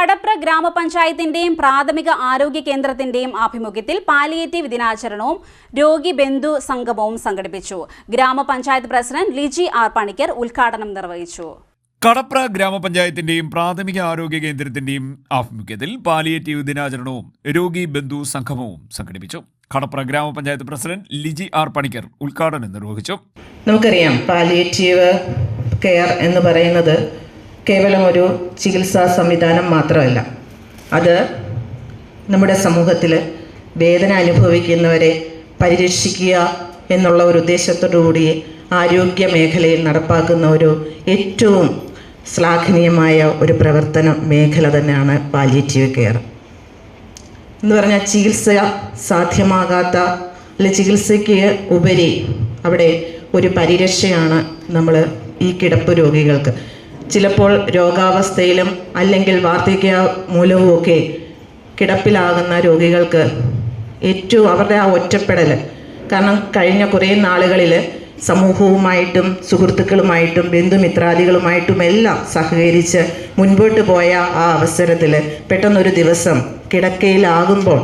കടപ്ര ഗ്രാമപഞ്ചായത്തിന്റെയും പ്രാഥമിക ആരോഗ്യ കേന്ദ്രത്തിന്റെയും ആഭിമുഖ്യത്തിൽ പാലിയേറ്റീവ് ദിനാചരണവും രോഗി ബന്ധു സംഗമവും സംഘടിപ്പിച്ചു. ഗ്രാമപഞ്ചായത്ത് പ്രസിഡന്റ് ലിജി ആർ പണിക്കർ ഉദ്ഘാടനം നിർവഹിച്ചു. കടപ്ര ഗ്രാമപഞ്ചായത്തിന്റെയും പ്രാഥമിക ആരോഗ്യ കേന്ദ്രത്തിന്റെയും ആഭിമുഖ്യത്തിൽ പാലിയേറ്റീവ് ദിനാചരണവും രോഗി ബന്ധു സംഗമവും സംഘടിപ്പിച്ചു. കടപ്ര ഗ്രാമപഞ്ചായത്ത് പ്രസിഡന്റ് ലിജി ആർ പണിക്കർ ഉദ്ഘാടനം നിർവഹിച്ചു. നമുക്കറിയാം, പാലിയേറ്റീവ് കെയർ എന്ന് പറയുന്നത് കേവലം ഒരു ചികിത്സാ സംവിധാനം മാത്രമല്ല. അത് നമ്മുടെ സമൂഹത്തിൽ വേദന അനുഭവിക്കുന്നവരെ പരിരക്ഷിക്കുക എന്നുള്ള ഒരു ഉദ്ദേശത്തോടുകൂടി ആരോഗ്യ മേഖലയിൽ നടപ്പാക്കുന്ന ഒരു ഏറ്റവും ശ്ലാഘനീയമായ ഒരു പ്രവർത്തന മേഖല തന്നെയാണ് പാലിയേറ്റീവ് കെയർ എന്ന് പറഞ്ഞാൽ. ചികിത്സ സാധ്യമാകാത്ത അല്ലെങ്കിൽ ചികിത്സയ്ക്ക് ഉപരി അവിടെ ഒരു പരിരക്ഷയാണ് നമ്മൾ ഈ കിടപ്പ് രോഗികൾക്ക്. ചിലപ്പോൾ രോഗാവസ്ഥയിലും അല്ലെങ്കിൽ വാർദ്ധക്യ മൂലവുമൊക്കെ കിടപ്പിലാകുന്ന രോഗികൾക്ക് ഏറ്റവും അവരുടെ ആ ഒറ്റപ്പെടൽ, കാരണം കഴിഞ്ഞ കുറേ നാളുകളിൽ സമൂഹവുമായിട്ടും സുഹൃത്തുക്കളുമായിട്ടും ബന്ധുമിത്രാദികളുമായിട്ടും എല്ലാം സഹകരിച്ച് മുൻപോട്ട് പോയ ആ അവസരത്തിൽ പെട്ടെന്നൊരു ദിവസം കിടക്കയിലാകുമ്പോൾ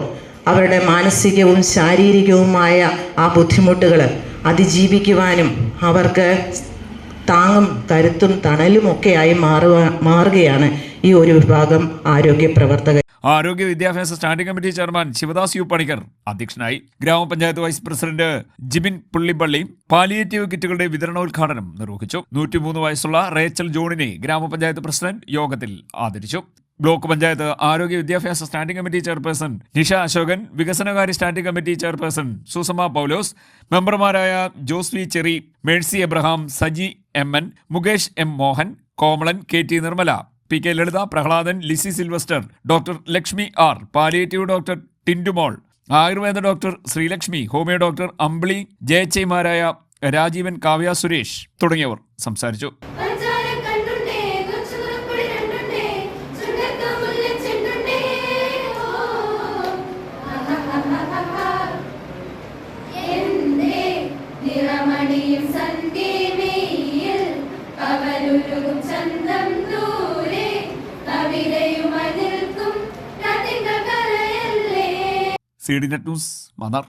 അവരുടെ മാനസികവും ശാരീരികവുമായ ആ ബുദ്ധിമുട്ടുകൾ അതിജീവിക്കുവാനും അവർക്ക് താങ്ങും കരുത്തും തണലുമൊക്കെയായി മാറുകയാണ് ഈ ഒരു വിഭാഗം ആരോഗ്യ പ്രവർത്തകർ. ആരോഗ്യ വിദ്യാഭ്യാസ standing committee chairman Shivadas U Panicker അധ്യക്ഷനായി. ഗ്രാമപഞ്ചായത്ത് vice president Jibin Pullippally palliative കിറ്റുകളുടെ വിതരണോദ്ഘാടനം നിർവഹിച്ചു. 103 വയസ്സുള്ള റേച്ചൽ ജോണിനെ ഗ്രാമപഞ്ചായത്ത് പ്രസിഡന്റ് യോഗത്തിൽ ആദരിച്ചു. ബ്ലോക്ക് പഞ്ചായത്ത് ആരോഗ്യ വിദ്യാഭ്യാസ standing committee chairperson Nisha Ashokan, വികസനകാര്യ standing committee chairperson Susama Paulose, മെമ്പർമാരായ Jose V Cherry, Mercy Abraham, Saji M N, Mukesh M Mohan, Komalan, K T Nirmala, P K Lalitha, Prahladan, Lizy Silvester, doctor Lakshmi R, palliative doctor Tindumol, Ayurveda doctor Sreelakshmi, homeo doctor Ambili, ജയച്ചൈമാരായ രാജീവൻ, കാവ്യ സുരേഷ് തുടങ്ങിയവർ സംസാരിച്ചു. C D net news, Mannar.